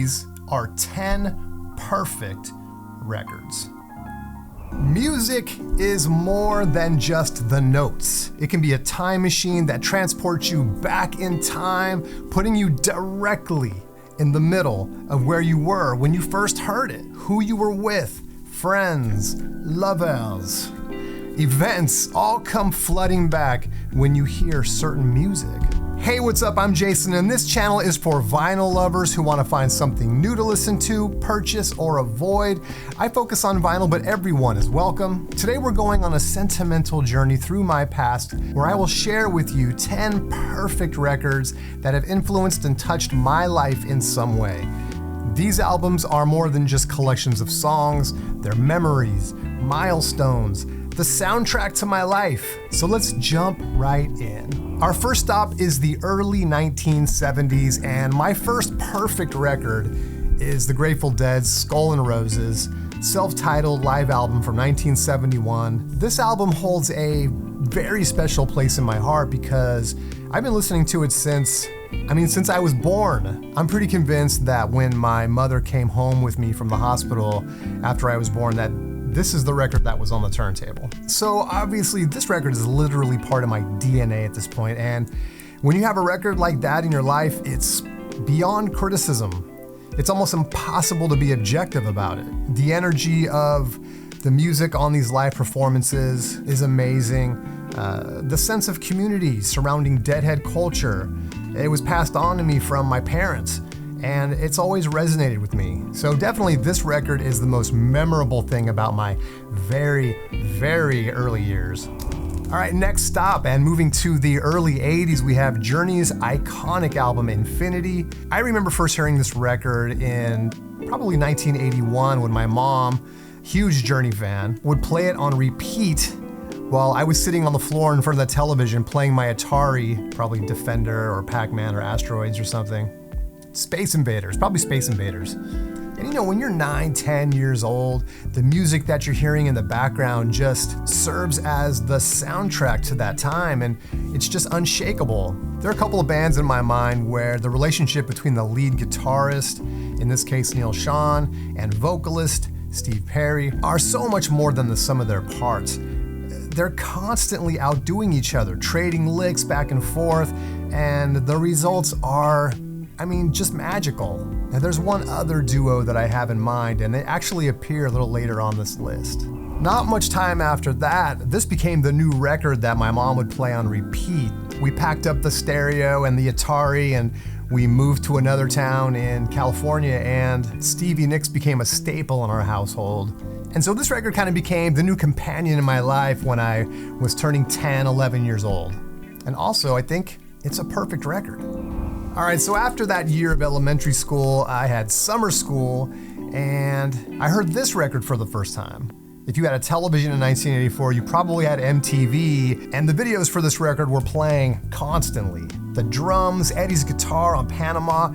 these are 10 perfect records. Music is more than just the notes. It can be a time machine that transports you back in time, putting you directly in the middle of where you were when you first heard it, who you were with, friends, lovers. Events all come flooding back when you hear certain music. Hey, what's up? I'm Jason, and this channel is for vinyl lovers who want to find something new to listen to, purchase, or avoid. I focus on vinyl, but everyone is welcome. Today we're going on a sentimental journey through my past, where I will share with you 10 perfect records that have influenced and touched my life in some way. These albums are more than just collections of songs, they're memories, milestones, the soundtrack to my life. So let's jump right in. Our first stop is the early 1970s, and my first perfect record is the Grateful Dead's Skull and Roses, self-titled live album from 1971. This album holds a very special place in my heart because I've been listening to it since I was born. I'm pretty convinced that when my mother came home with me from the hospital after I was born, that this is the record that was on the turntable. So obviously this record is literally part of my DNA at this point, and when you have a record like that in your life, it's beyond criticism. It's almost impossible to be objective about it. The energy of the music on these live performances is amazing. The sense of community surrounding Deadhead culture, it was passed on to me from my parents, and it's always resonated with me. So definitely this record is the most memorable thing about my very, very early years. All right, next stop, and moving to the early 80s, we have Journey's iconic album, Infinity. I remember first hearing this record in probably 1981 when my mom, huge Journey fan, would play it on repeat while I was sitting on the floor in front of the television playing my Atari, probably Defender or Pac-Man or Asteroids or something. Space Invaders, probably Space Invaders. And you know, when you're 9, 10 years old, the music that you're hearing in the background just serves as the soundtrack to that time, and it's just unshakable. There are a couple of bands in my mind where the relationship between the lead guitarist, in this case Neil Schon, and vocalist Steve Perry are so much more than the sum of their parts. They're constantly outdoing each other, trading licks back and forth, and the results are just magical. And there's one other duo that I have in mind, and they actually appear a little later on this list. Not much time after that, this became the new record that my mom would play on repeat. We packed up the stereo and the Atari, and we moved to another town in California, and Stevie Nicks became a staple in our household. And so this record kind of became the new companion in my life when I was turning 10, 11 years old. And also, I think it's a perfect record. All right, so after that year of elementary school, I had summer school, and I heard this record for the first time. If you had a television in 1984, you probably had MTV, and the videos for this record were playing constantly. The drums, Eddie's guitar on Panama,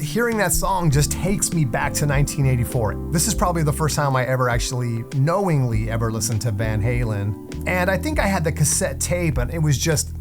hearing that song just takes me back to 1984. This is probably the first time I ever actually knowingly ever listened to Van Halen. And I think I had the cassette tape, and it was just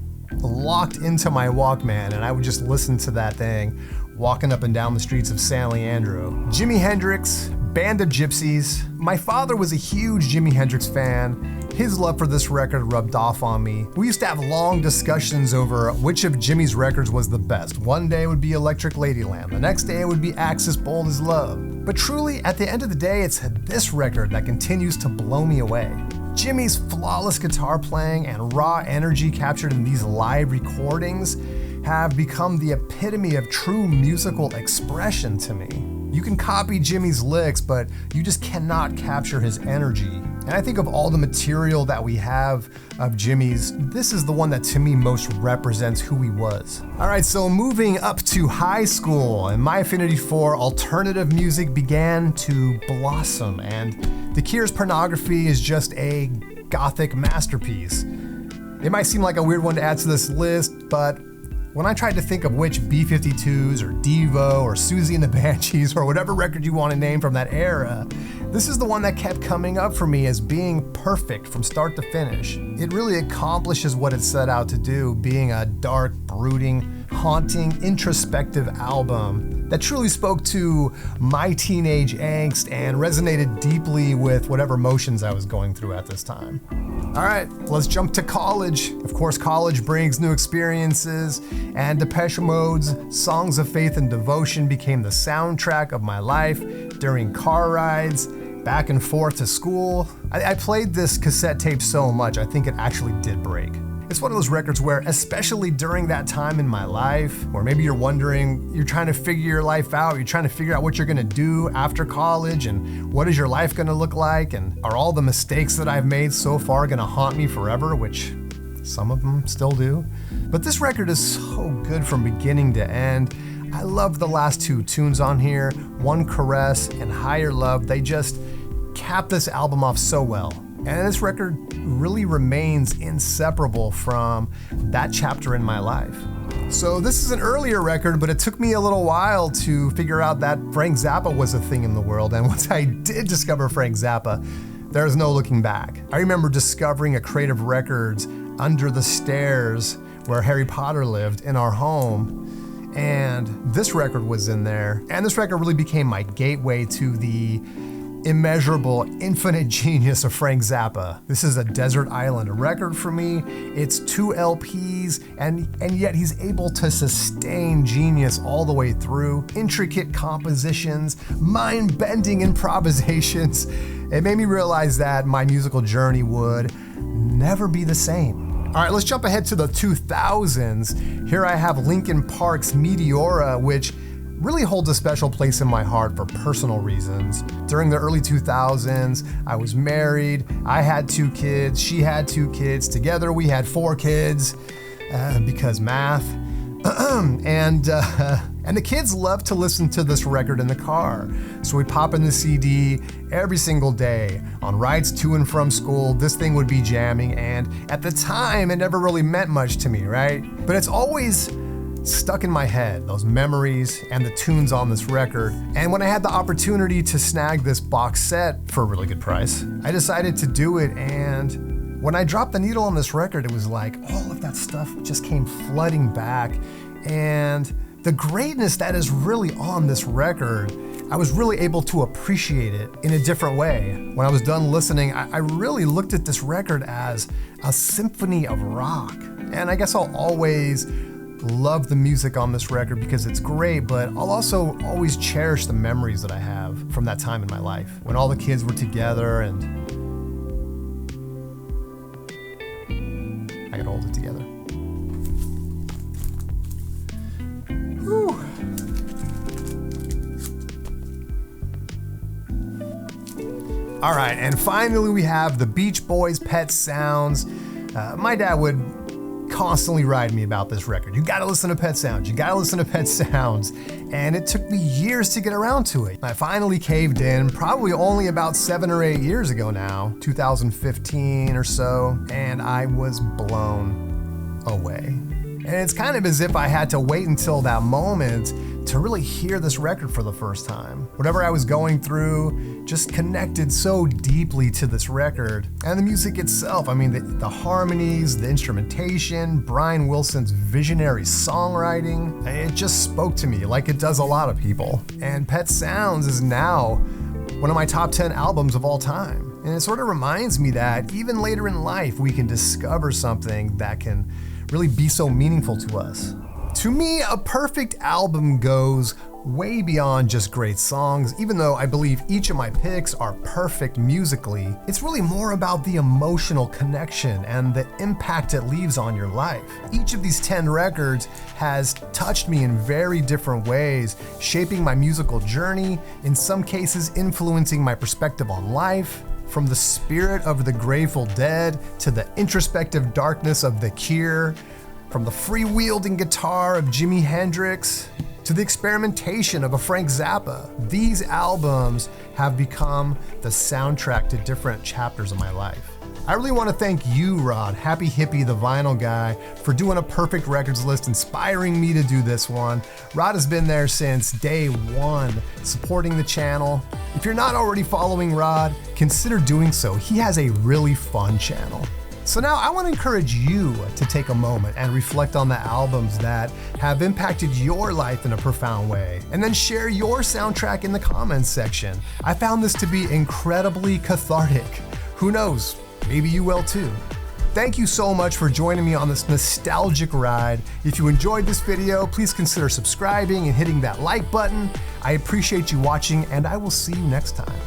locked into my Walkman, and I would just listen to that thing walking up and down the streets of San Leandro. Jimi Hendrix, Band of Gypsies. My father was a huge Jimi Hendrix fan. His love for this record rubbed off on me. We used to have long discussions over which of Jimmy's records was the best. One day it would be Electric Ladyland, the next day it would be Axis Bold as Love. But truly, at the end of the day, it's this record that continues to blow me away. Jimmy's flawless guitar playing and raw energy captured in these live recordings have become the epitome of true musical expression to me. You can copy Jimmy's licks, but you just cannot capture his energy. And I think of all the material that we have of Jimmy's, this is the one that to me most represents who he was. All right, so moving up to high school, and my affinity for alternative music began to blossom, and The Cure's Pornography is just a gothic masterpiece. It might seem like a weird one to add to this list, but when I tried to think of which B-52s or Devo or Susie and the Banshees or whatever record you want to name from that era, this is the one that kept coming up for me as being perfect from start to finish. It really accomplishes what it set out to do, being a dark, brooding, haunting, introspective album that truly spoke to my teenage angst and resonated deeply with whatever emotions I was going through at this time. All right, let's jump to college. Of course, college brings new experiences, and Depeche Mode's Songs of Faith and Devotion became the soundtrack of my life during car rides, back and forth to school. I played this cassette tape so much, I think it actually did break. It's one of those records where, especially during that time in my life, or maybe you're wondering, you're trying to figure your life out, you're trying to figure out what you're gonna do after college, and what is your life gonna look like, and are all the mistakes that I've made so far gonna haunt me forever, which some of them still do. But this record is so good from beginning to end. I love the last two tunes on here, One Caress and Higher Love. They just cap this album off so well. And this record really remains inseparable from that chapter in my life. So this is an earlier record, but it took me a little while to figure out that Frank Zappa was a thing in the world. And once I did discover Frank Zappa, there's no looking back. I remember discovering a crate of records under the stairs where Harry Potter lived in our home. And this record was in there. And this record really became my gateway to the immeasurable, infinite genius of Frank Zappa. This is a desert island record for me. It's 2 LPs, and yet he's able to sustain genius all the way through. Intricate compositions, mind-bending improvisations. It made me realize that my musical journey would never be the same. All right, let's jump ahead to the 2000s. Here I have Linkin Park's Meteora, which really holds a special place in my heart for personal reasons. During the early 2000s, I was married, I had 2 kids, she had 2 kids, together we had 4 kids, because math. And the kids loved to listen to this record in the car. So we'd pop in the CD every single day. On rides to and from school, this thing would be jamming, and at the time, it never really meant much to me, right? But it's always stuck in my head, those memories and the tunes on this record. And when I had the opportunity to snag this box set for a really good price, I decided to do it. And when I dropped the needle on this record, it was like all of that stuff just came flooding back. And the greatness that is really on this record, I was really able to appreciate it in a different way. When I was done listening, I really looked at this record as a symphony of rock. And I guess I'll always love the music on this record because it's great, but I'll also always cherish the memories that I have from that time in my life when all the kids were together and I gotta hold it together. Whew. All right, and finally we have the Beach Boys' Pet Sounds. My dad would constantly ride me about this record. You gotta listen to Pet Sounds, you gotta listen to Pet Sounds. And it took me years to get around to it. I finally caved in, probably only about 7 or 8 years ago now, 2015 or so, and I was blown away. And it's kind of as if I had to wait until that moment to really hear this record for the first time. Whatever I was going through just connected so deeply to this record. And the music itself, I mean, the harmonies, the instrumentation, Brian Wilson's visionary songwriting, it just spoke to me like it does a lot of people. And Pet Sounds is now one of my top 10 albums of all time. And it sort of reminds me that even later in life, we can discover something that can really be so meaningful to us. To me, a perfect album goes way beyond just great songs. Even though I believe each of my picks are perfect musically, it's really more about the emotional connection and the impact it leaves on your life. Each of these 10 records has touched me in very different ways, shaping my musical journey, in some cases influencing my perspective on life. From the spirit of the Grateful Dead to the introspective darkness of The Cure, from the freewheeling guitar of Jimi Hendrix to the experimentation of a Frank Zappa, these albums have become the soundtrack to different chapters of my life. I really want to thank you, Rod, Happy Hippie, the vinyl guy, for doing a perfect records list, inspiring me to do this one. Rod has been there since day one, supporting the channel. If you're not already following Rod, consider doing so. He has a really fun channel. So now I want to encourage you to take a moment and reflect on the albums that have impacted your life in a profound way, and then share your soundtrack in the comments section. I found this to be incredibly cathartic. Who knows, maybe you will too. Thank you so much for joining me on this nostalgic ride. If you enjoyed this video, please consider subscribing and hitting that like button. I appreciate you watching, and I will see you next time.